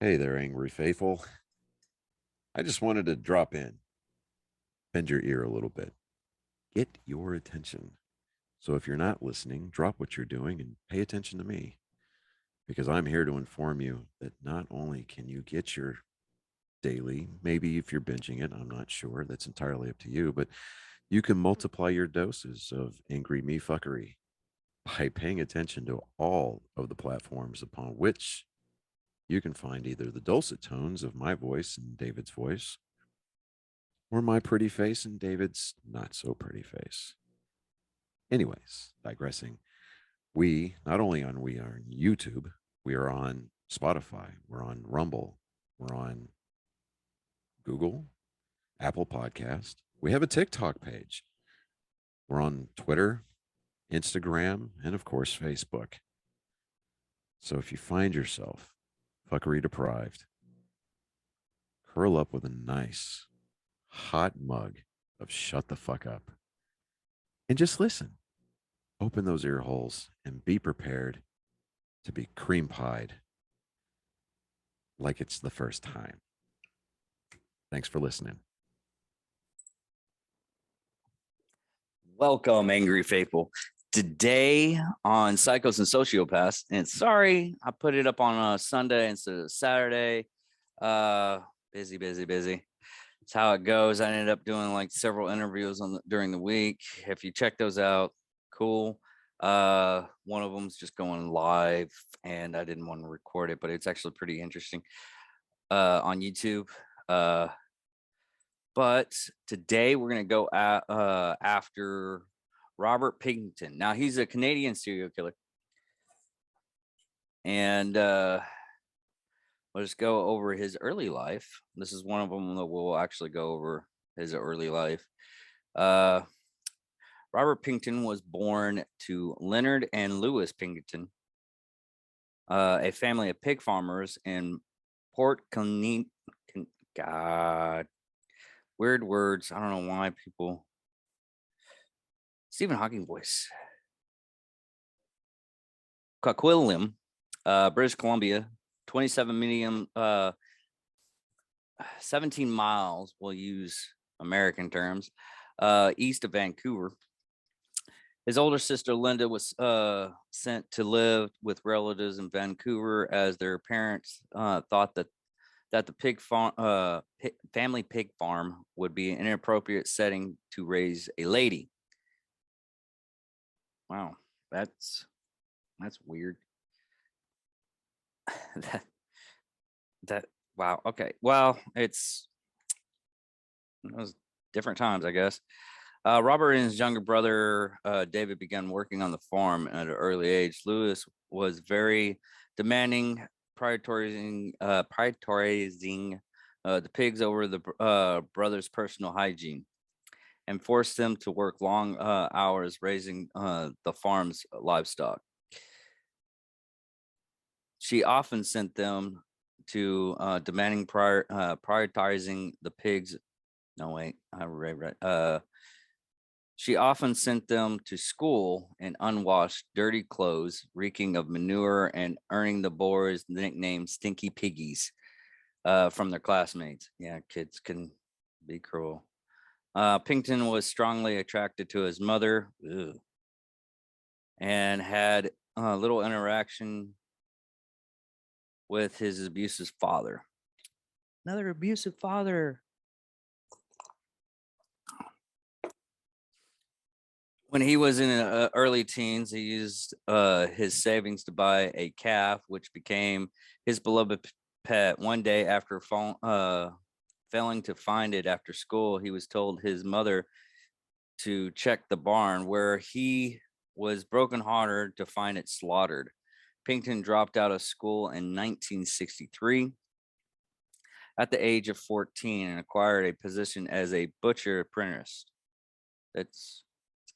Hey there, angry faithful. I just wanted to drop in, bend your ear a little bit, get your attention. So if you're not listening, drop what you're doing and pay attention to me because I'm here to inform you that not only can you get your daily, maybe if you're binging it, I'm not sure, that's entirely up to you, but you can multiply your doses of angry me fuckery by paying attention to all of the platforms upon which you can find either the dulcet tones of my voice and David's voice or my pretty face and David's not so pretty face. Anyways, digressing, we not only we are on YouTube, we are on Spotify, we're on Rumble, we're on Google, Apple Podcast. We have a TikTok page. We're on Twitter, Instagram, and of course Facebook. So if you find yourself fuckery deprived, curl up with a nice hot mug of shut the fuck up and just listen. Open those ear holes and be prepared to be cream pied like it's the first time. Thanks for listening. Welcome, angry faithful. Today on Psychos and Sociopaths, and sorry I put it up on a Sunday instead of Saturday. Busy. It's how it goes. I ended up doing like several interviews during the week. If you check those out, cool. One of them's just going live, and I didn't want to record it, but it's actually pretty interesting on YouTube. But today we're going to go after Robert Pickton. Now, he's a Canadian serial killer. And we'll just go over his early life. This is one of them that we'll actually go over his early life. Robert Pickton was born to Leonard and Louis Pickton, a family of pig farmers in Port Connect. God. Weird words. I don't know why people. Stephen Hawking voice. Coquitlam, British Columbia, 17 miles. We'll use American terms. East of Vancouver. His older sister Linda was sent to live with relatives in Vancouver as their parents thought that the pig farm, family pig farm would be an inappropriate setting to raise a lady. Wow, that's weird. that wow. Okay, well, it was different times, I guess. Robert and his younger brother David began working on the farm at an early age. Louis was very demanding, prioritizing the pigs over the brother's personal hygiene, and forced them to work long hours raising the farm's livestock. She often sent them to demanding prioritizing the pigs. No, wait, I read. She often sent them to school in unwashed, dirty clothes, reeking of manure, and earning the boys the nickname Stinky Piggies from their classmates. Yeah, kids can be cruel. Pickton was strongly attracted to his mother and had little interaction with his abusive father. Another abusive father. When he was in early teens, he used his savings to buy a calf, which became his beloved pet. One day, after failing to find it after school, he was told his mother to check the barn, where he was brokenhearted to find it slaughtered. Pickton dropped out of school in 1963 at the age of 14 and acquired a position as a butcher apprentice. It's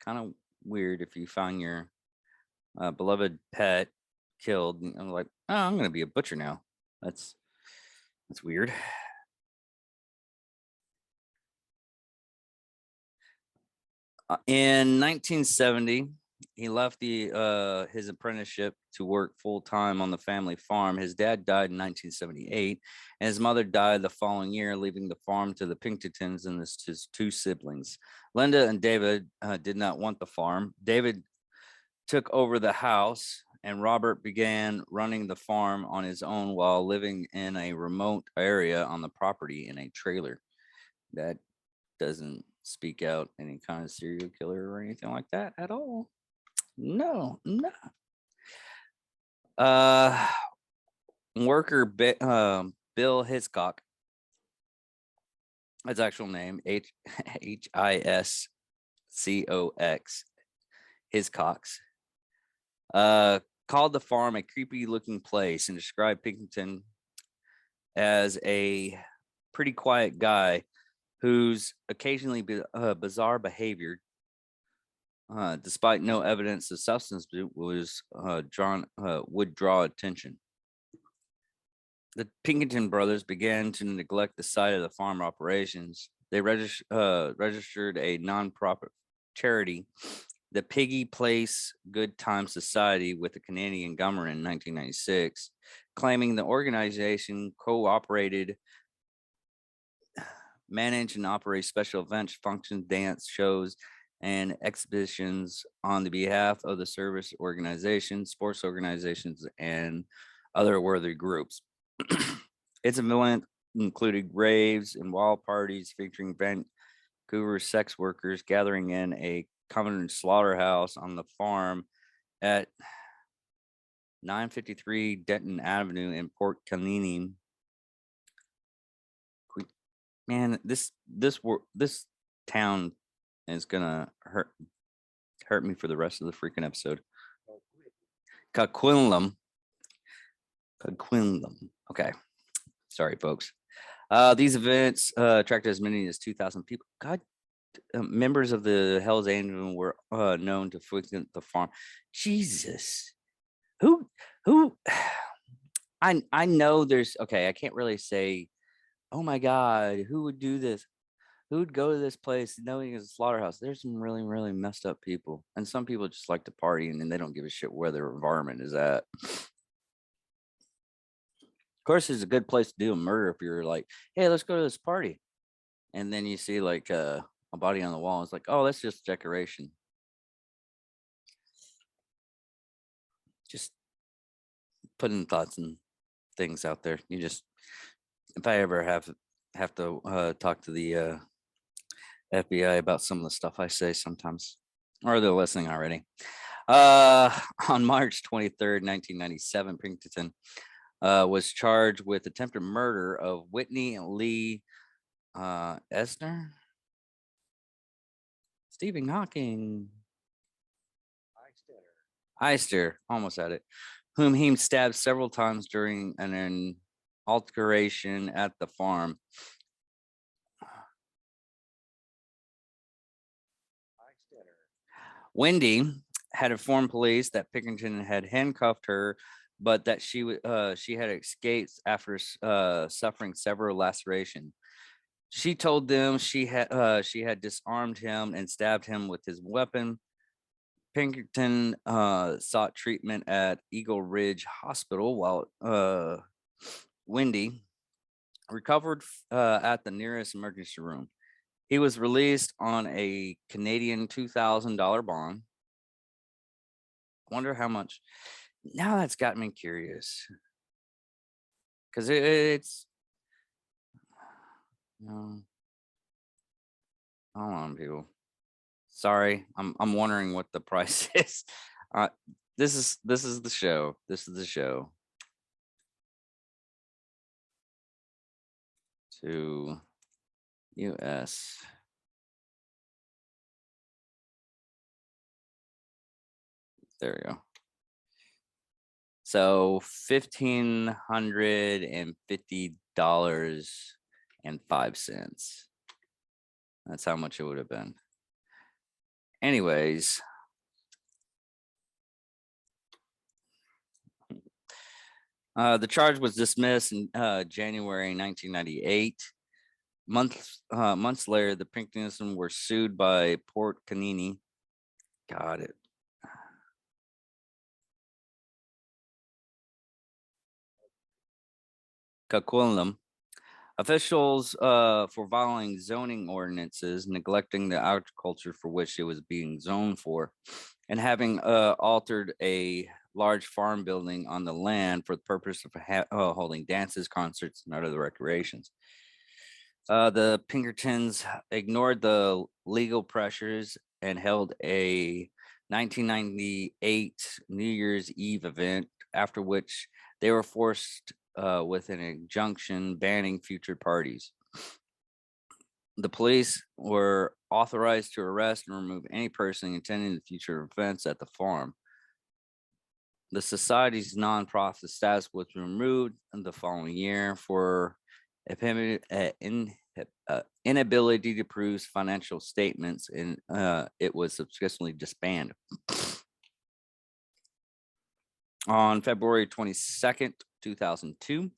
kind of weird if you find your beloved pet killed and I'm like, oh, I'm going to be a butcher now. That's weird. In 1970, he left his apprenticeship to work full time on the family farm. His dad died in 1978, and his mother died the following year, leaving the farm to the Pinkertons and his two siblings. Linda and David did not want the farm. David took over the house, and Robert began running the farm on his own while living in a remote area on the property in a trailer. That doesn't speak out any kind of serial killer or anything like that at all. No, no. Worker Bill Hiscock. His actual name Hiscox. Hiscox. Called the farm a creepy looking place and described Pickton as a pretty quiet guy whose occasionally bizarre behavior, despite no evidence of substance abuse, would draw attention. The Pinkerton brothers began to neglect the site of the farm operations. They registered a non-profit charity, the Piggy Place Good Time Society, with the Canadian government in 1996, claiming the organization cooperated, manage and operate special events, functions, dance shows, and exhibitions on the behalf of the service organizations, sports organizations, and other worthy groups. Its event included raves and wild parties featuring Vancouver sex workers gathering in a covered slaughterhouse on the farm at 953 Denton Avenue in Port Canini. Man, this town is gonna hurt me for the rest of the freaking episode. Coquitlam. Okay, sorry, folks. These events attracted as many as 2,000 people. God, members of the Hell's Angels were known to frequent the farm. Jesus, who? I know there's okay. I can't really say. Oh my God, who would do this? Who would go to this place knowing it's a slaughterhouse? There's some really, really messed up people. And some people just like to party and then they don't give a shit where their environment is at. Of course, it's a good place to do a murder if you're like, hey, let's go to this party. And then you see like a body on the wall. It's like, oh, that's just decoration. Just putting thoughts and things out there. You just, if I ever have to talk to the FBI about some of the stuff I say sometimes, or they're listening already. On March 23rd, 1997, Pickton was charged with attempted murder of Whitney Lee Esner, Stephen Hawking, Eister, almost at it, whom he stabbed several times during an altercation at the farm. Wendy had informed police that Pickton had handcuffed her, but that she had escaped after suffering several lacerations. She told them she had disarmed him and stabbed him with his weapon. Pinkerton sought treatment at Eagle Ridge Hospital, while Wendy recovered at the nearest emergency room. He was released on a Canadian $2,000 bond. Wonder how much. Now that's got me curious, because it's. Hold on, people. Sorry, I'm wondering what the price is. This is the show. This is the show. To US. There we go. So $1,550.05. That's how much it would have been. Anyways, the charge was dismissed in January 1998. Months later, the Pinkertons were sued by Port Canini. Got it. Coquitlam. Officials for violating zoning ordinances, neglecting the agriculture for which it was being zoned for, and having altered a large farm building on the land for the purpose of holding dances, concerts, and other recreations. The Pinkertons ignored the legal pressures and held a 1998 New Year's Eve event, after which they were forced with an injunction banning future parties. The police were authorized to arrest and remove any person attending the future events at the farm. The society's nonprofit status was removed in the following year for inability to produce financial statements, and it was subsequently disbanded. On February 22nd, 2002,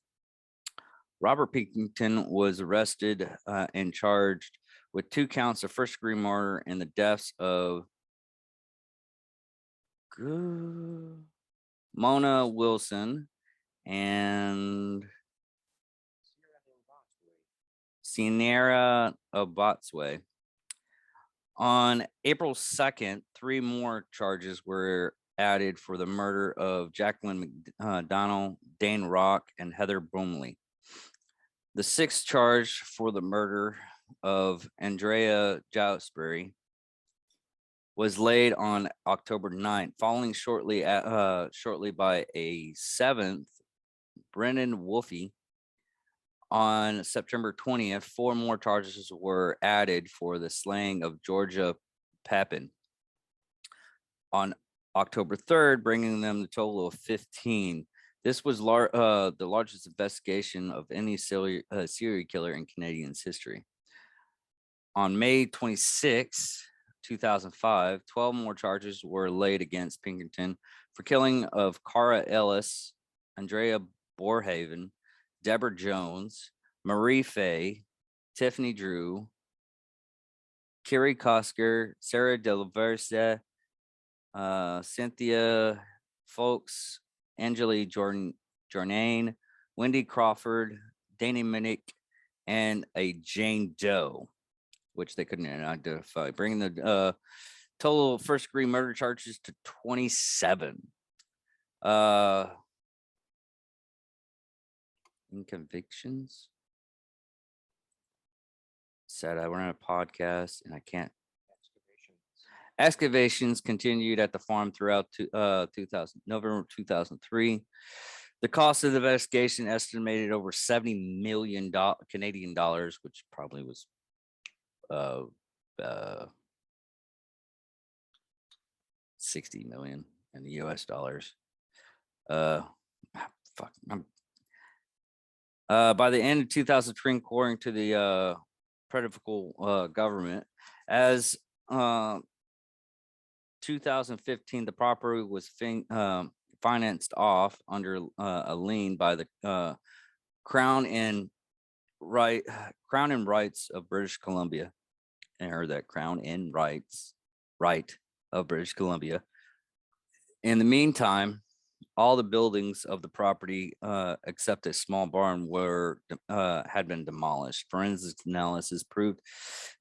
Robert Pickton was arrested and charged with 2 counts of first-degree murder in the deaths of Mona Wilson and Ciara Obatswe. On April 2nd, 3 more charges were added for the murder of Jacqueline McDonald, Dane Rock, and Heather Bromley. The 6th charge for the murder of Andrea Jowsbury was laid on October 9th, following shortly by a 7th, Brendan Wolfe. On September 20th, 4 more charges were added for the slaying of Georgia Papin. On October 3rd, bringing them to a total of 15. This was the largest investigation of any serial killer in Canadians' history. On May 26, 2005, 12 more charges were laid against Pinkerton for killing of Cara Ellis, Andrea Borhaven, Deborah Jones, Marie Fay, Tiffany Drew, Kiri Kosker, Sarah Delaverse, Cynthia Folks, Angeli Jornane, Wendy Crawford, Danny Minnick, and a Jane Doe, which they couldn't identify, bringing the total first-degree murder charges to 27. In convictions. Said I run a podcast and I can't. Excavations continued at the farm throughout November 2003. The cost of the investigation estimated over $70 million Canadian dollars, which probably was 60 million in the US dollars. By the end of 2003, according to the predicable government, as 2015, the property was financed off under a lien by the Crown and Rights of British Columbia. I heard that, Crown and Rights of British Columbia. In the meantime, all the buildings of the property, except a small barn, had been demolished. Forensic analysis proved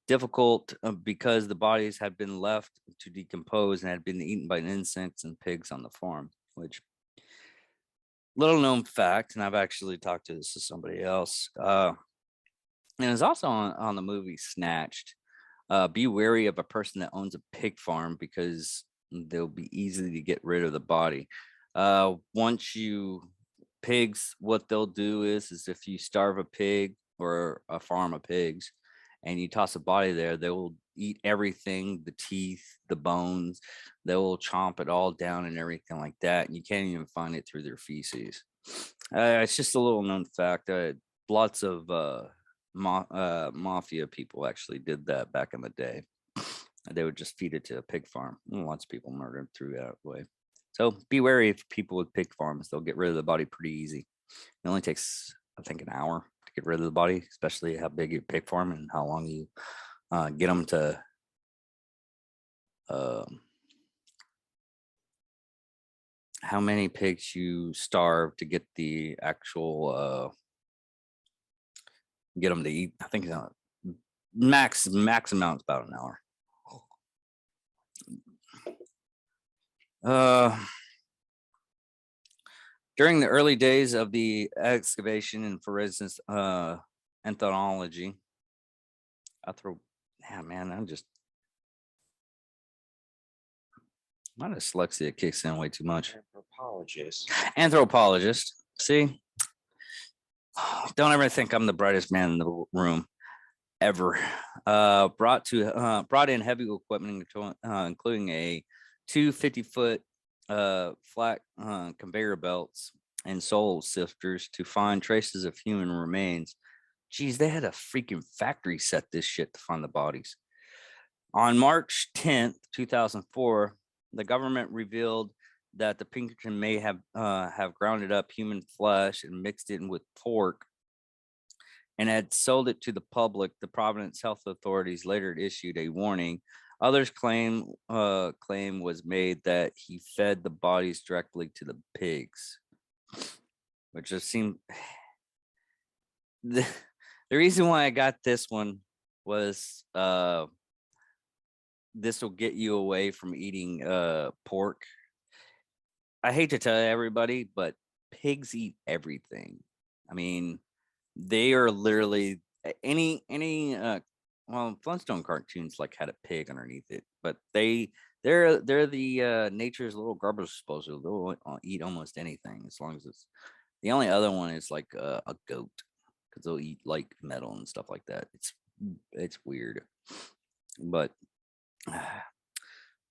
difficult because the bodies had been left to decompose and had been eaten by insects and pigs on the farm. Which, little known fact, and I've actually talked to somebody else, and it's also on the movie Snatched. Be wary of a person that owns a pig farm because they'll be easy to get rid of the body. Pigs, what they'll do is if you starve a pig or a farm of pigs and you toss a body there, they will eat everything, the teeth, the bones, they will chomp it all down and everything like that. And you can't even find it through their feces. It's just a little known fact. Lots of mafia people actually did that back in the day. They would just feed it to a pig farm. Lots of people murdered through that way. So be wary of people with pig farms. They'll get rid of the body pretty easy. It only takes, I think, an hour to get rid of the body, especially how big your pig farm and how long you get them to how many pigs you starve to get the actual get them to eat. I think max amount is about an hour. During the early days of the excavation and forensic ethnology, my dyslexia kicks in way too much. Anthropologist. See, don't ever think I'm the brightest man in the room ever. Brought in heavy equipment, including a 250-foot flat conveyor belts and soul sifters to find traces of human remains. Geez, they had a freaking factory set this shit to find the bodies. On March 10th, 2004, the government revealed that the Pinkerton may have grounded up human flesh and mixed it with pork and had sold it to the public. The Providence health authorities later issued a warning. Others claim was made that he fed the bodies directly to the pigs, which just seemed. The reason why I got this one was this will get you away from eating pork. I hate to tell everybody, but pigs eat everything. I mean, they are literally any Flintstone cartoons like had a pig underneath it, but they're the nature's little garbage disposal. They'll eat almost anything as long as it's. The only other one is like a goat, because they'll eat like metal and stuff like that. It's weird, but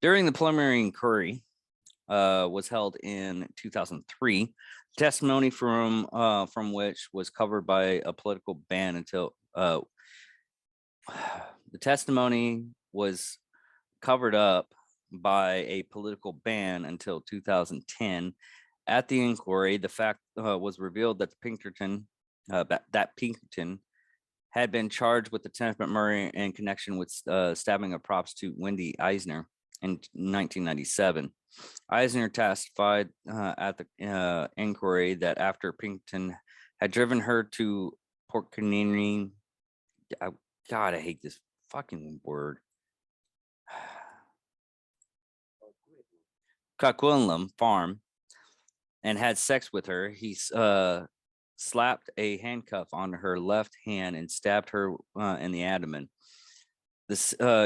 during the preliminary inquiry was held in 2003. Testimony from which was covered by a political ban until the testimony was covered up by a political ban until 2010. At the inquiry, the fact was revealed that Pinkerton had been charged with attempted murder in connection with stabbing a prostitute, Wendy Eisner, in 1997. Eisner testified at the inquiry that after Pickton had driven her to Porcanini, God, I hate this fucking word, Coquitlam farm, and had sex with her, he slapped a handcuff on her left hand and stabbed her in the abdomen.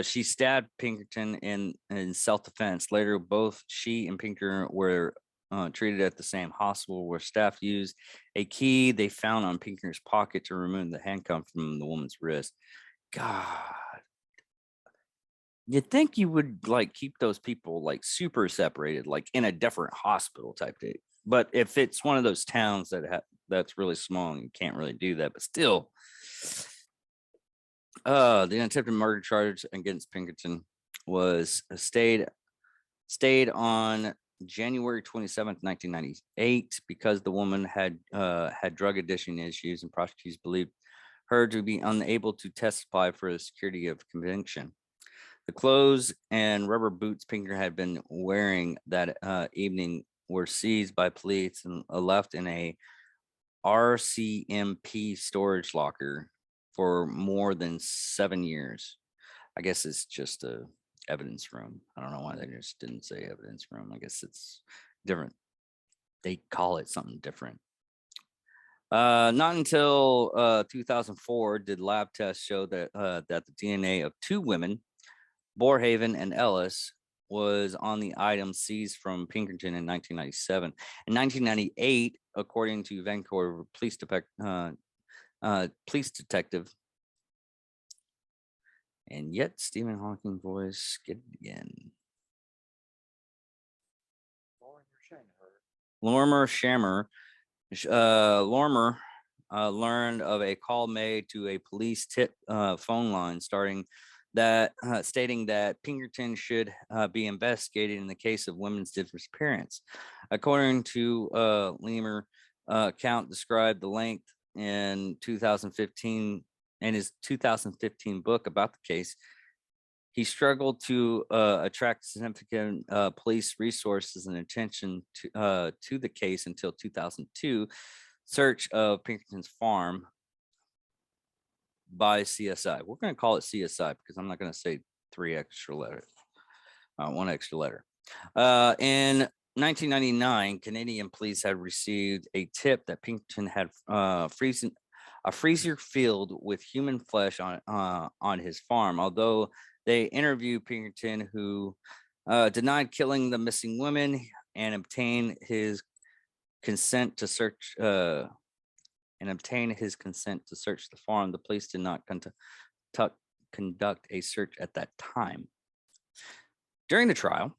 She stabbed Pinkerton in self-defense. Later, both she and Pinkerton were treated at the same hospital, where staff used a key they found on Pinkerton's pocket to remove the handcuff from the woman's wrist. God, you'd think you would like keep those people like super separated, like in a different hospital type thing. But if it's one of those towns that's really small and you can't really do that, but still. The attempted murder charge against Pinkerton was stayed on January 27th, 1998, because the woman had drug addiction issues, and prosecutors believed her to be unable to testify for the security of conviction. The clothes and rubber boots Pinkerton had been wearing that evening were seized by police and left in a RCMP storage locker for more than 7 years. I guess it's just a evidence room. I don't know why they just didn't say evidence room. I guess it's different. They call it something different. Not until 2004 did lab tests show that the DNA of two women, Borehaven and Ellis, was on the item seized from Pinkerton in 1997. In 1998, according to Vancouver police detective, and yet Stephen Hawking voice, get it again. Lorimer Shammer. Lorimer learned of a call made to a police tip phone line stating that Pinkerton should be investigated in the case of women's disappearance. According to Lemur, Count described the length in 2015 in his 2015 book about the case. He struggled to attract significant police resources and attention to the case until 2002. Search of Pinkerton's farm by CSI. We're going to call it CSI because I'm not going to say 3 extra letters, 1 extra letter. In 1999, Canadian police had received a tip that Pickton had a freezer filled with human flesh on his farm. Although they interviewed Pickton, who denied killing the missing women and obtained his consent to search the farm, the police did not conduct a search at that time. During the trial,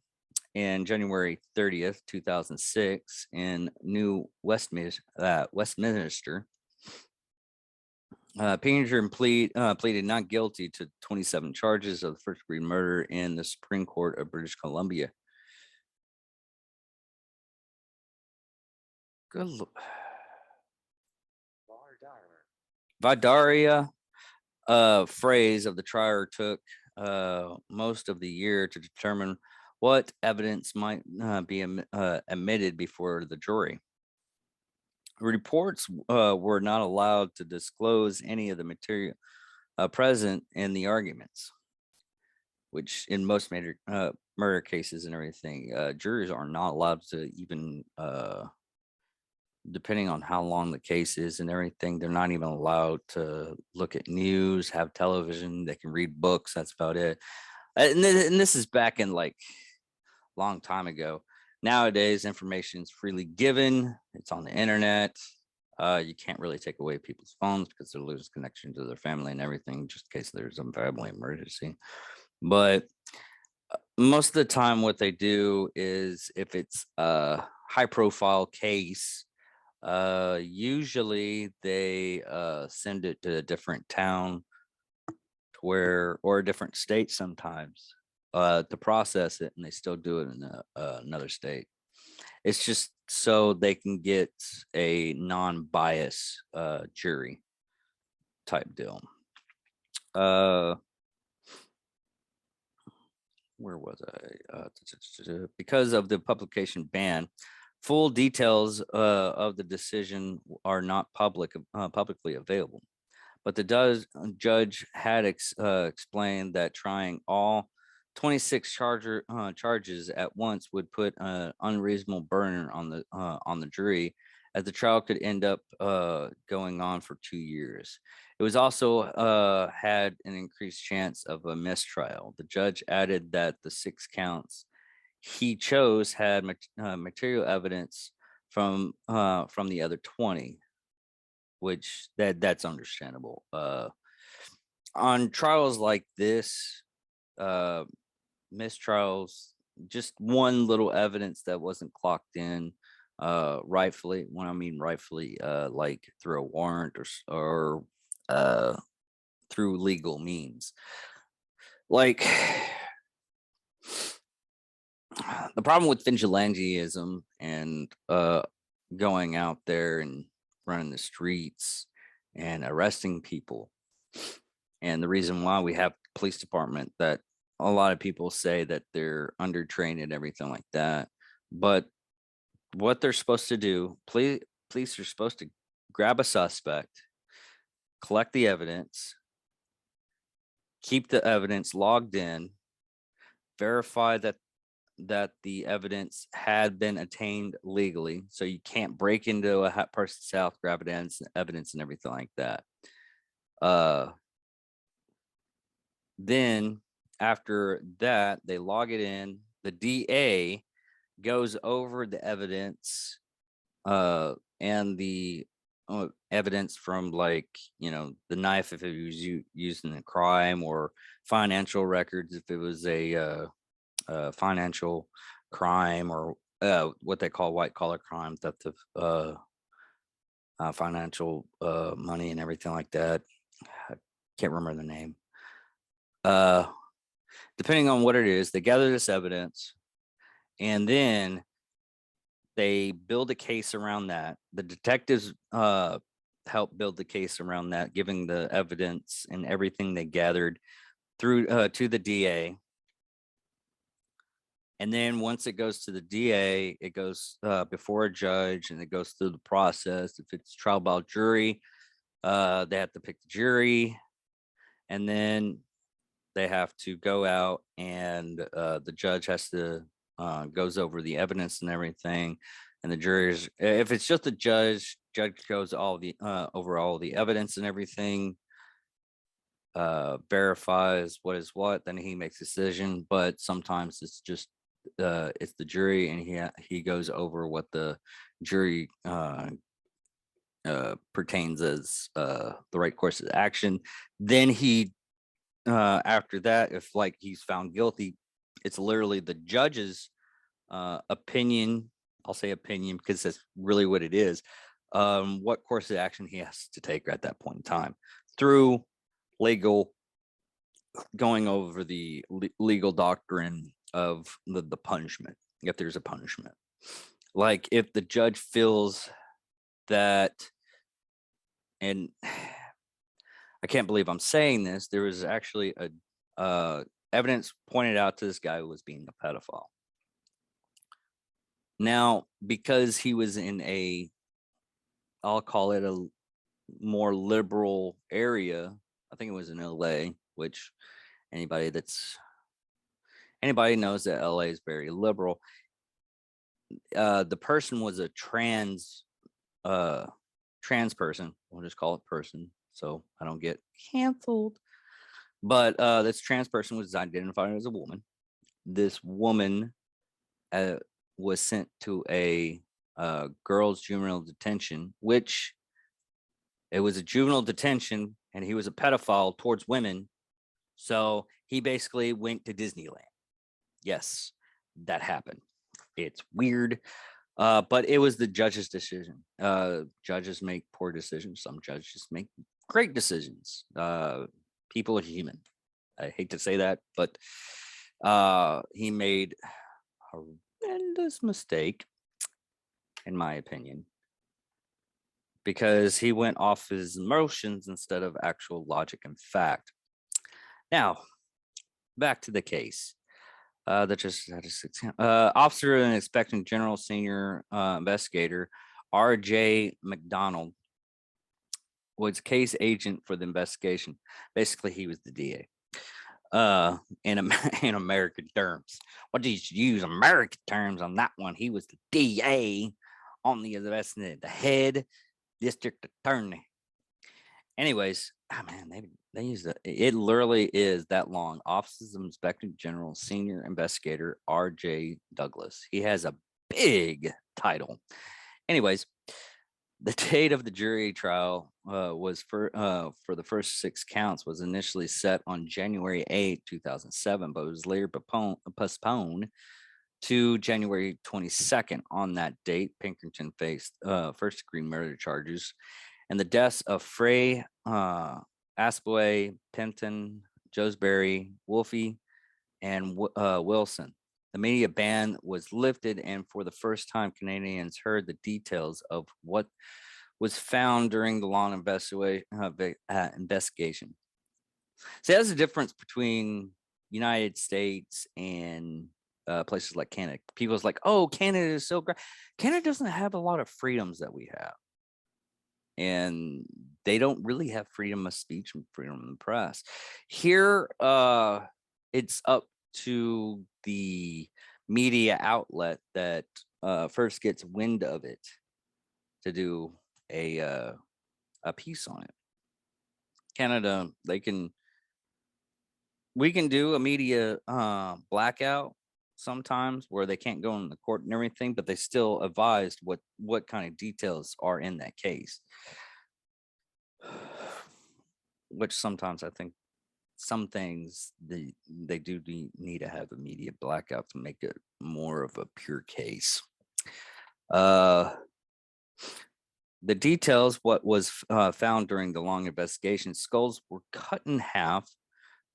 in January 30th, 2006, in New Westminster, Pickton pleaded not guilty to 27 charges of first-degree murder in the Supreme Court of British Columbia. Good Lord. Vidaria phrase of the trial took most of the year to determine what evidence might be admitted before the jury. Reports were not allowed to disclose any of the material present in the arguments, which in most major murder cases and everything, juries are not allowed to even, depending on how long the case is and everything, they're not even allowed to look at news, have television, they can read books, that's about it. And this is back in like long time ago. Nowadays, information is freely given. It's on the internet. You can't really take away people's phones because they'll lose connection to their family and everything, just in case there's a family emergency. But most of the time, what they do is if it's a high-profile case, usually they send it to a different town or a different state sometimes to process it, and they still do it in another state. It's just so they can get a non-bias jury type deal. Where was I? Because of the publication ban, full details of the decision are not publicly available. But the judge had explained that trying all 26 charges at once would put an unreasonable burden on the jury, as the trial could end up going on for 2 years. It was also had an increased chance of a mistrial. The judge added that the 6 counts he chose had material evidence from the other 20, which that's understandable. On trials like this, mistrials, just one little evidence that wasn't clocked in rightfully. When I mean rightfully, like through a warrant or through legal means. Like the problem with vigilantism and going out there and running the streets and arresting people, and the reason why we have police department that a lot of people say that they're undertrained and everything like that, but what they're supposed to do, police are supposed to grab a suspect, collect the evidence, keep the evidence logged in, verify that the evidence had been attained legally. So you can't break into a person's house, grab evidence and everything like that. Then after that, they log it in. The DA goes over the evidence and the evidence from, like, the knife if it was used in a crime, or financial records if it was a financial crime, or what they call white collar crime, theft of financial money and everything like that. I can't remember the name. Depending on what it is, they gather this evidence and then they build a case around that. The detectives help build the case around that, giving the evidence and everything they gathered through to the DA. And then once it goes to the DA, it goes before a judge and it goes through the process. If it's trial by jury, they have to pick the jury. and then they have to go out, and the judge has to goes over the evidence and everything, and the jury's, if it's just the judge goes all the over all the evidence and everything, verifies what is what, then he makes a decision. But sometimes it's just it's the jury, and he goes over what the jury pertains as the right course of action. Then he after that, if like he's found guilty, it's literally the judge's opinion. I'll say opinion because that's really what it is. What course of action he has to take at that point in time through legal, going over the legal doctrine of the punishment, if there's a punishment. Like if the judge feels that, and I can't believe I'm saying this, there was actually a evidence pointed out to this guy who was being a pedophile. Now, because he was in a, I'll call it a more liberal area, I think it was in LA, which anybody knows that LA is very liberal. The person was a trans person. We'll just call it person, so I don't get canceled. But this trans person was identified as a woman. This woman was sent to a girls' juvenile detention, which it was a juvenile detention, and he was a pedophile towards women. So he basically went to Disneyland. Yes, that happened. It's weird, but it was the judge's decision. Judges make poor decisions. Some judges make great decisions. People are human. I hate to say that, but he made a horrendous mistake, in my opinion, because he went off his emotions instead of actual logic and fact. Now, back to the case. Officer and Inspector General Senior Investigator R.J. McDonald was case agent for the investigation. Basically, he was the DA. In American terms, what did you use American terms on that one? He was the DA on the investigation, the head district attorney. Anyways, man, they use it literally is that long. Office of Inspector General Senior Investigator R.J. Douglas. He has a big title. Anyways, the date of the jury trial was for the first 6 counts was initially set on January 8, 2007, but it was later postponed to January 22nd. On that date, Pinkerton faced first-degree murder charges, and the deaths of Frey, Aspaway, Pickton, Joesbury, Wolfie, and Wilson. The media ban was lifted, and for the first time, Canadians heard the details of what was found during the long investigation. See, that's the difference between United States and places like Canada. People's like, oh, Canada is so great. Canada doesn't have a lot of freedoms that we have. And they don't really have freedom of speech and freedom of the press. Here, it's up to the media outlet that first gets wind of it to do a piece on it. Canada, we can do a media blackout sometimes where they can't go in the court and everything, but they still advised what kind of details are in that case. Which sometimes I think some things they do need to have a media blackout to make it more of a pure case. The details, what was found during the long investigation: skulls were cut in half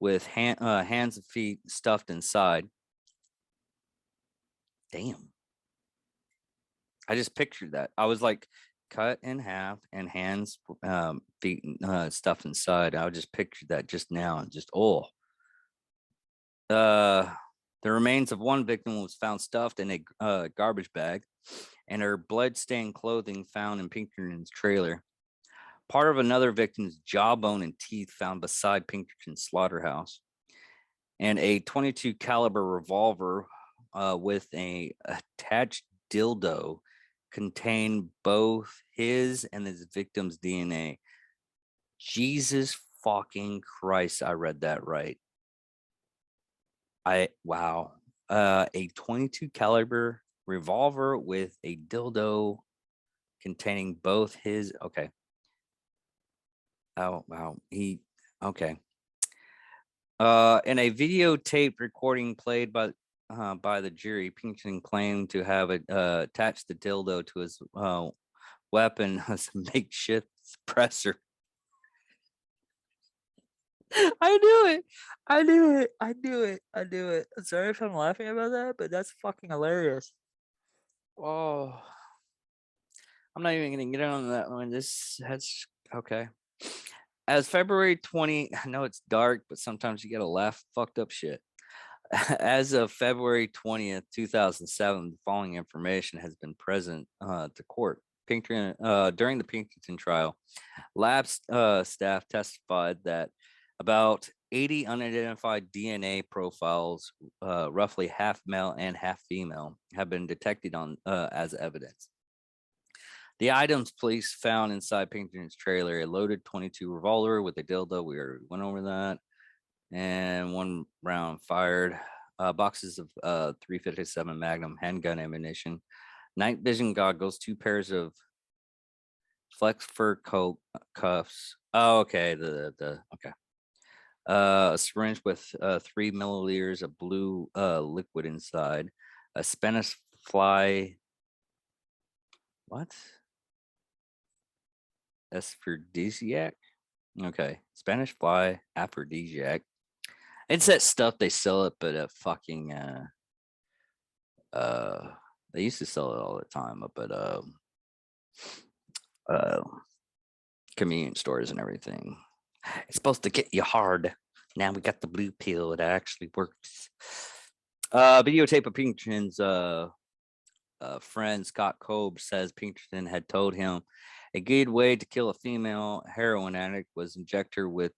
with hands and feet stuffed inside. Damn. I just pictured that. I was like, cut in half and hands, feet, stuffed inside. I just pictured that just now, and just the remains of one victim was found stuffed in a garbage bag, and her blood-stained clothing found in Pinkerton's trailer. part of another victim's jawbone and teeth found beside Pinkerton's slaughterhouse, and a 22 caliber revolver with a attached dildo contained both his and his victim's DNA. Jesus fucking Christ, I read that right. Wow. A 22 caliber revolver with a dildo containing both his okay. Oh wow. Okay. In a videotape recording played by the jury, Pinkerton claimed to have attached the dildo to his weapon as a makeshift suppressor. I knew it. I knew it. I knew it. I knew it. I'm sorry if I'm laughing about that, but that's fucking hilarious. Oh, I'm not even gonna get on that one. That's okay. As February 20, I know it's dark, but sometimes you gotta laugh fucked up shit. As of February 20th, 2007, the following information has been present to court. Pinkerton, during the Pinkerton trial, lab staff testified that about 80 unidentified DNA profiles, roughly half male and half female, have been detected on as evidence. The items police found inside Pinkerton's trailer: a loaded 22 revolver with a dildo. We already went over that, and one round fired. Boxes of 357 Magnum handgun ammunition, night vision goggles, 2 pairs of flex fur coat cuffs. Oh, okay. The okay. A syringe with 3 milliliters of blue liquid inside. A Spanish fly. What? Aphrodisiac. Okay, Spanish fly aphrodisiac. It's that stuff they sell it, but at fucking they used to sell it all the time up at uh convenience stores and everything. It's supposed to get you hard. Now we got the blue pill. It actually works. Videotape of Pinkerton's friend Scott Cobb says Pinkerton had told him a good way to kill a female heroin addict was inject her with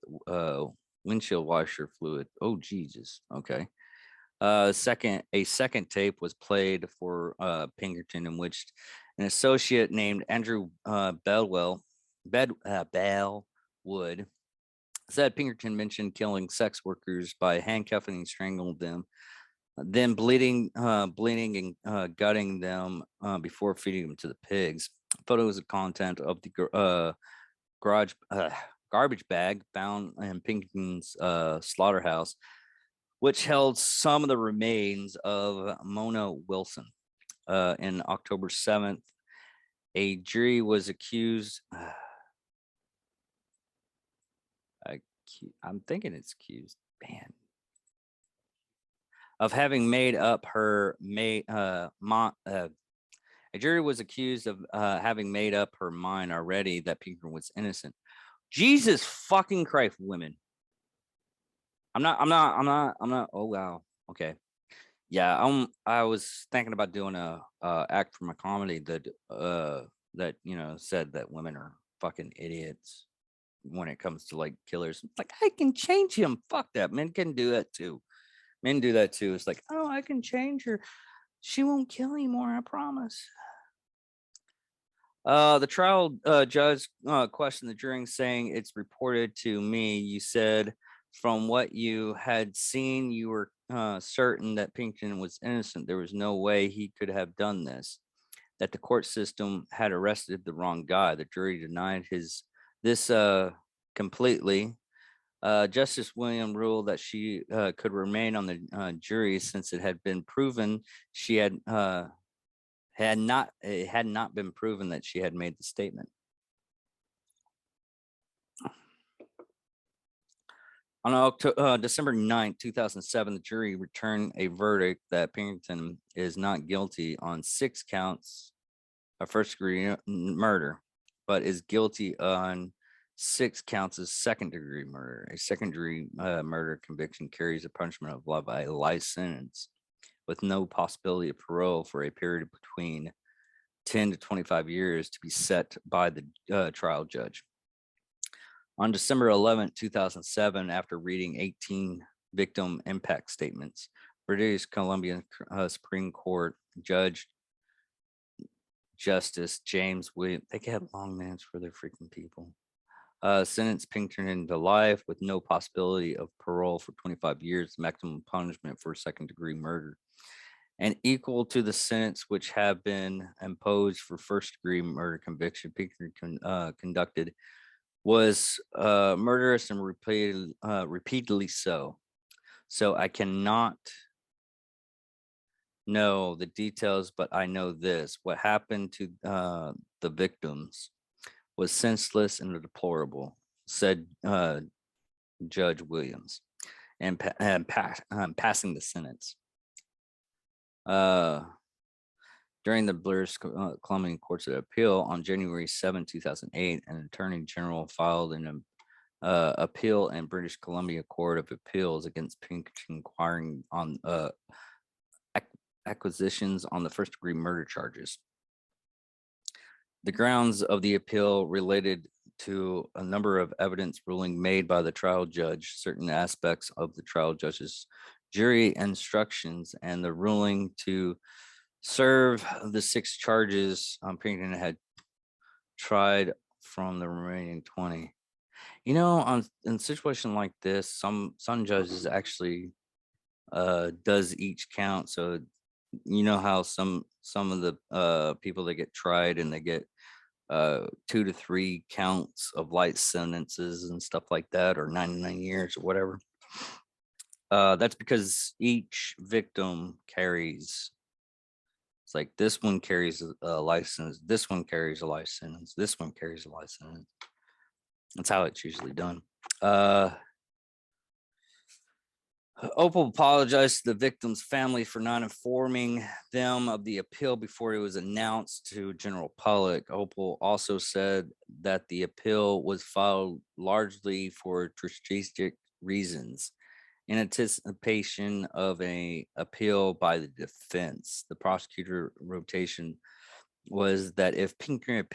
windshield washer fluid. Oh Jesus. Okay. A second tape was played for Pinkerton, in which an associate named Andrew Bellwood said Pinkerton mentioned killing sex workers by handcuffing and strangling them, then bleeding and gutting them before feeding them to the pigs. Photos of content of the garbage bag found in Pinkerton's slaughterhouse, which held some of the remains of Mona Wilson. In October 7th, a jury was accused. I'm thinking it's accused. Man. Of having made up her a jury was accused of having made up her mind already that Pinkerton was innocent. Jesus fucking Christ, women. I'm not. Oh wow. Okay. Yeah. I was thinking about doing a act for my comedy that said that women are fucking idiots when it comes to like killers. Like I can change him. Fuck that. Men can do that too. Men do that too. It's like, oh, I can change her. She won't kill anymore. I promise. The trial judge questioned the jury, saying, "It's reported to me. You said from what you had seen, you were certain that Pinkerton was innocent. There was no way he could have done this. That the court system had arrested the wrong guy." The jury denied this completely. Justice William ruled that she could remain on the jury since it had been proven she it had not been proven that she had made the statement. On December 9th, 2007, the jury returned a verdict that Pinkerton is not guilty on 6 counts of first-degree murder, but is guilty on 6 counts of second-degree murder. A second-degree murder conviction carries a punishment of a life sentence with no possibility of parole for a period between 10 to 25 years to be set by the trial judge. On December 11th, 2007, after reading 18 victim impact statements, British Columbia Supreme Court Judge Justice James Williams, they have long names for their freaking people, sentenced Pickton to life with no possibility of parole for 25 years, maximum punishment for second-degree murder, and equal to the sentence which have been imposed for first-degree murder conviction. Pickton conducted was murderous and repeatedly so. So I cannot know the details, but I know this: what happened to the victims was senseless and deplorable, said Judge Williams, and passing the sentence. During the British Columbian Courts of Appeal on January 7, 2008, an attorney general filed an appeal in British Columbia Court of Appeals against Pickton, inquiring on acquisitions on the first-degree murder charges. The grounds of the appeal related to a number of evidence ruling made by the trial judge, certain aspects of the trial judge's jury instructions, and the ruling to serve the 6 charges Pickton had tried from the remaining 20. You know, in a situation like this, some judges actually does each count. So you know how some of the people that get tried and they get 2 to 3 counts of light sentences and stuff like that, or 99 years or whatever. That's because each victim carries, it's like this one carries a life sentence, this one carries a life sentence, this one carries a life sentence. That's how it's usually done. Opal apologized to the victim's family for not informing them of the appeal before it was announced to general public. Opal also said that the appeal was filed largely for strategic reasons, in anticipation of an appeal by the defense. The prosecutor rotation was that if Pickton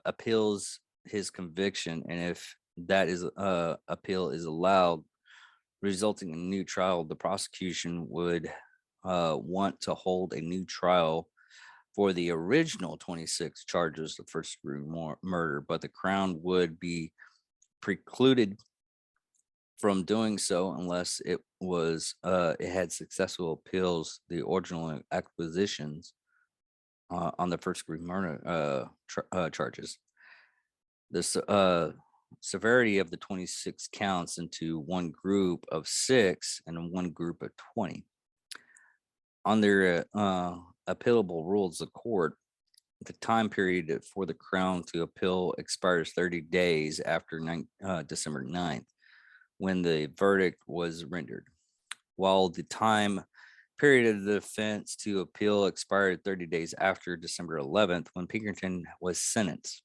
appeals his conviction, and if that is appeal is allowed, resulting in a new trial, the prosecution would want to hold a new trial for the original 26 charges of first-degree murder, but the Crown would be precluded from doing so unless it had successful appeals the original acquisitions on the first-degree murder charges. This severity of the 26 counts into one group of 6 and one group of 20. On their appealable rules of court, the time period for the Crown to appeal expires 30 days after December 9th, when the verdict was rendered, while the time period of the defense to appeal expired 30 days after December 11th, when Pickton was sentenced.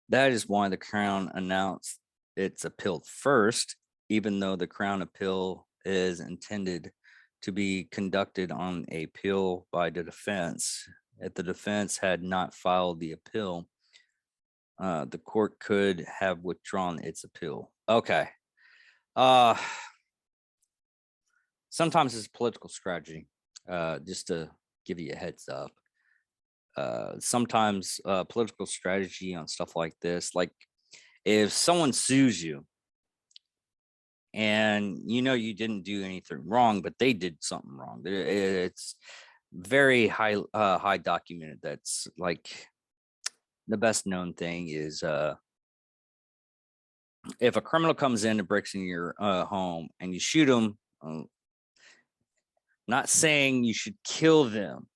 That is why the Crown announced it's appealed first, even though the Crown appeal is intended to be conducted on a appeal by the defense. If the defense had not filed the appeal, the court could have withdrawn its appeal. Okay. Sometimes it's political strategy, just to give you a heads up. Sometimes political strategy on stuff like this, like if someone sues you and you know you didn't do anything wrong, but they did something wrong, it's very high documented. That's like the best known thing is if a criminal comes in and breaks in your home and you shoot them, not saying you should kill them,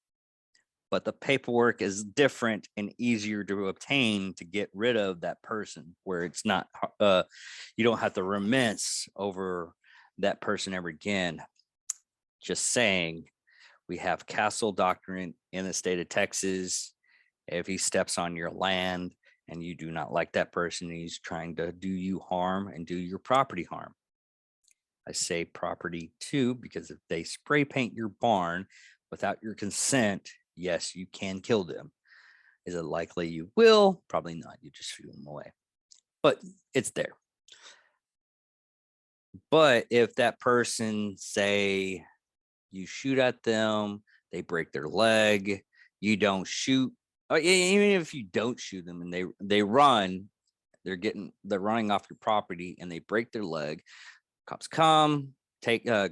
but the paperwork is different and easier to obtain to get rid of that person, where it's not, you don't have to reminisce over that person ever again. Just saying, we have castle doctrine in the state of Texas. If he steps on your land and you do not like that person, he's trying to do you harm and do your property harm. I say property too, because if they spray paint your barn without your consent, yes, you can kill them. Is it likely you will? Probably not. You just shoot them away. but it's there. But if that person, say, you shoot at them, they break their leg, you don't shoot, even if you don't shoot them and they run, they're running off your property and they break their leg, cops come,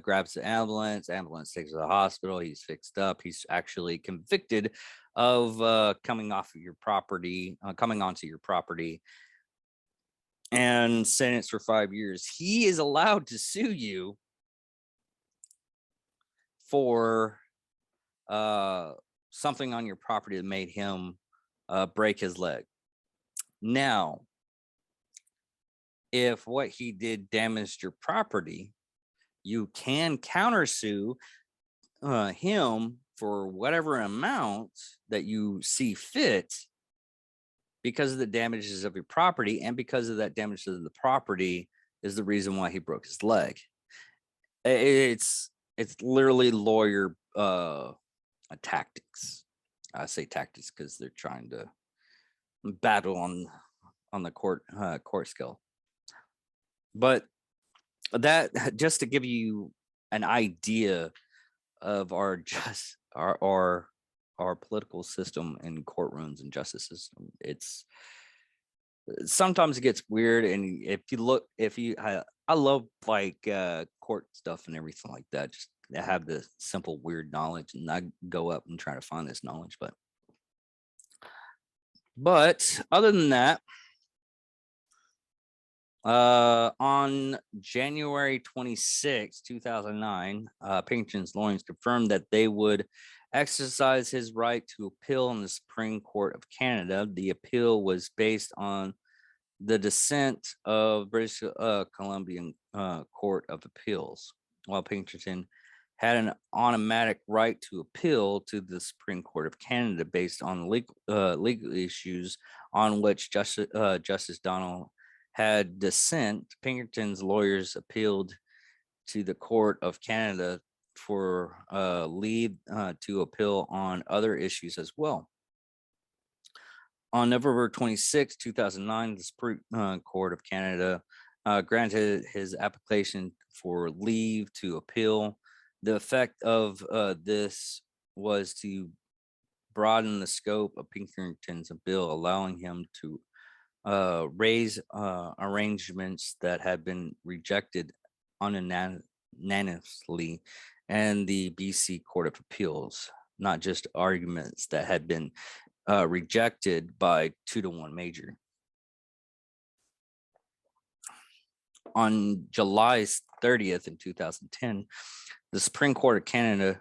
grabs the ambulance takes to the hospital, he's fixed up, he's actually convicted of coming onto your property and sentenced for 5 years. He is allowed to sue you for something on your property that made him break his leg. Now, if what he did damaged your property, you can countersue him for whatever amount that you see fit because of the damages of your property, and because of that damage to the property is the reason why he broke his leg. It's literally lawyer tactics. I say tactics because they're trying to battle on the court scale. But that, just to give you an idea of our political system and courtrooms and justice system, it's sometimes it gets weird. And I love like court stuff and everything like that, just to have the simple weird knowledge, and I go up and try to find this knowledge. But other than that, on January 26, 2009, Pickton's lawyers confirmed that they would exercise his right to appeal in the Supreme Court of Canada. The appeal was based on the dissent of British Columbian Court of Appeals, while Pickton had an automatic right to appeal to the Supreme Court of Canada based on legal issues on which Justice Donald had dissent. Pinkerton's lawyers appealed to the Court of Canada for leave to appeal on other issues as well. On November 26, 2009, the Supreme Court of Canada granted his application for leave to appeal. The effect of this was to broaden the scope of Pinkerton's appeal, allowing him to raise arrangements that had been rejected unanimously and the BC Court of Appeals, not just arguments that had been rejected by 2-1 major. On July 30th in 2010, the Supreme Court of Canada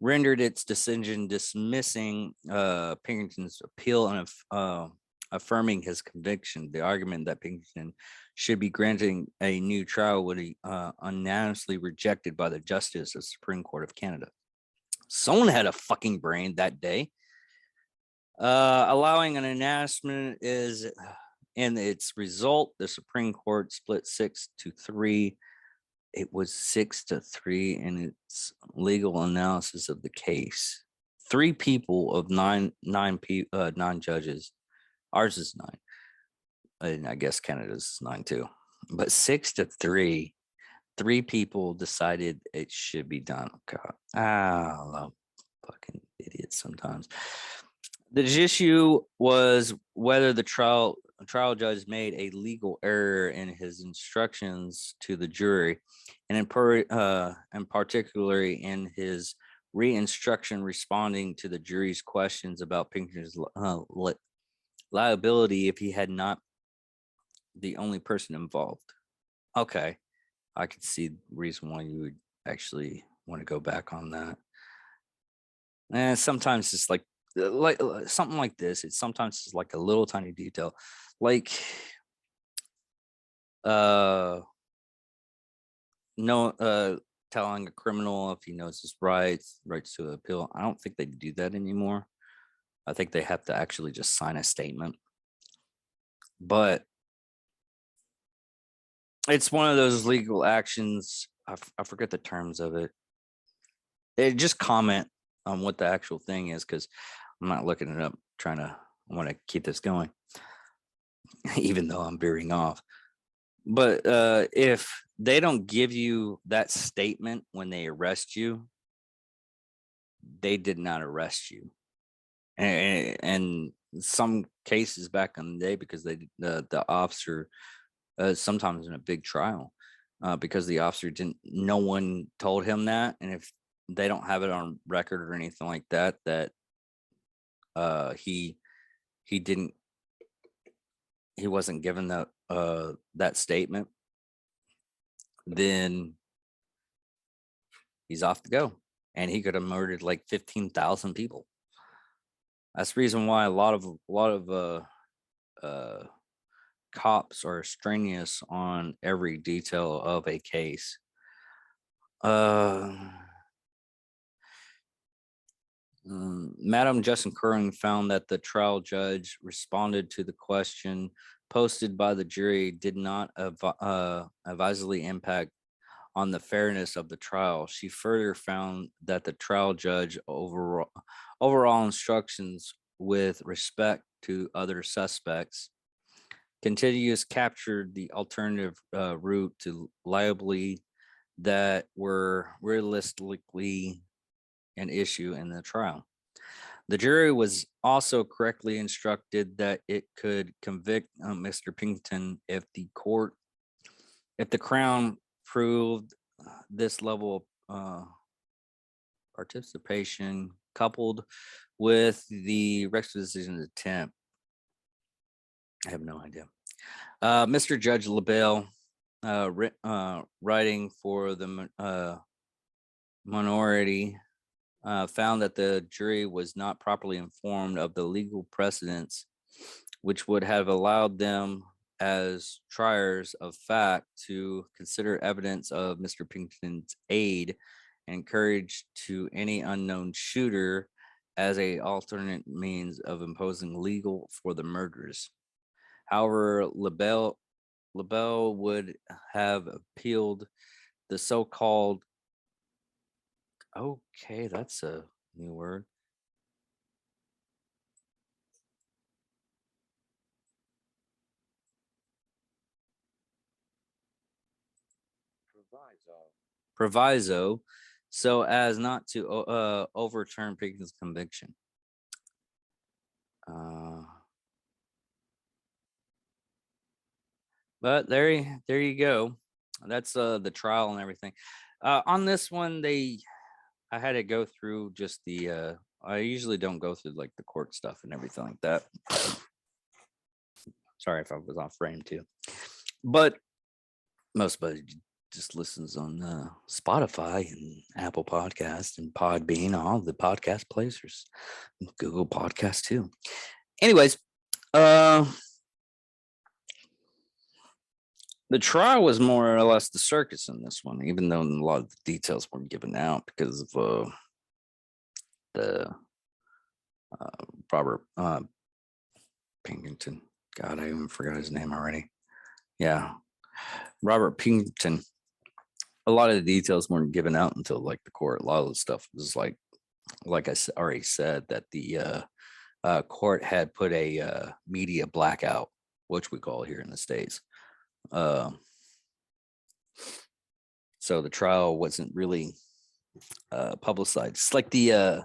rendered its decision dismissing Pinkerton's appeal and affirming his conviction. The argument that Pickton should be granting a new trial would be unanimously rejected by the Justice of the Supreme Court of Canada. Someone had a fucking brain that day. Allowing an announcement is, in its result, the Supreme Court split 6-3. It was 6-3 in its legal analysis of the case. 3 people of nine judges. Ours is 9, and I guess Canada's is 9 too. But 6-3, 3 people decided it should be done. God, I love fucking idiots sometimes. The issue was whether the trial judge made a legal error in his instructions to the jury, and particularly in his re-instruction responding to the jury's questions about Pinkerton's liability if he had not the only person involved. Okay, I could see the reason why you would actually want to go back on that. And sometimes it's like something like this. It's sometimes it's like a little tiny detail, like telling a criminal if he knows his rights to appeal. I don't think they do that anymore. I think they have to actually just sign a statement. But it's one of those legal actions. I forget the terms of it. They just comment on what the actual thing is, because I'm not looking it up. I want to keep this going. even though I'm veering off. But if they don't give you that statement when they arrest you, they did not arrest you. And some cases back in the day, because the officer, sometimes in a big trial, because the officer didn't, no one told him that, and if they don't have it on record or anything like that, that he didn't, he wasn't given that statement, then he's off to go, and he could have murdered like 15,000 people. That's the reason why a lot of cops are strenuous on every detail of a case. Madam Justin Curran found that the trial judge responded to the question posted by the jury did not advisedly impact on the fairness of the trial. She further found that the trial judge overall instructions with respect to other suspects continuous captured the alternative route to liability that were realistically an issue in the trial. The jury was also correctly instructed that it could convict Mr. Pickton if the Crown proved this level of participation coupled with the requisition attempt. I have no idea. Mr. Judge LaBelle, writing for the minority, found that the jury was not properly informed of the legal precedents, which would have allowed them as triers of fact to consider evidence of Mr. Pickton's aid and encourage to any unknown shooter as a alternate means of imposing legal for the murders. However, LaBelle would have appealed the so-called, okay, that's a new word. Proviso, so as not to overturn Pickton's conviction. But there you go. That's the trial and everything. On this one, I had to go through just the I usually don't go through like the court stuff and everything like that. Sorry if I was off frame too. But most of it just listens on Spotify and Apple Podcast and Podbean, all the podcast places, Google Podcast too. Anyways, the trial was more or less the circus in this one, even though a lot of the details weren't given out because of the Robert Pickton. God, I even forgot his name already. Yeah, Robert Pickton. A lot of the details weren't given out until like the court. A lot of the stuff was like I already said, that the court had put a media blackout, which we call here in the States. So the trial wasn't really publicized. It's like the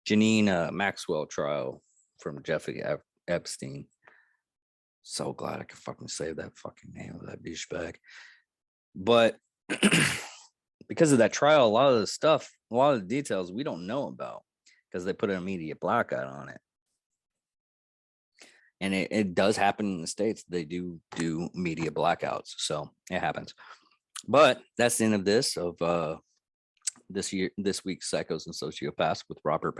Janine Maxwell trial from Jeffrey Epstein. So glad I could fucking say that fucking name of that douchebag. But because of that trial, a lot of the stuff, a lot of the details we don't know about because they put an immediate blackout on it. And it does happen in the States. They do media blackouts. So it happens. But that's the end of this week's Psychos and Sociopaths with Robert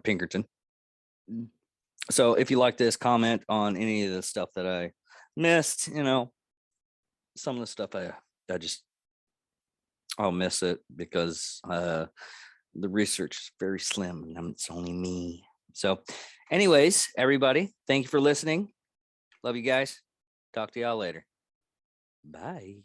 Pinkerton. So if you like this, comment on any of the stuff that I missed. Some of the stuff I'll miss it because the research is very slim and it's only me. So anyways, everybody, thank you for listening. Love you guys. Talk to y'all later. Bye.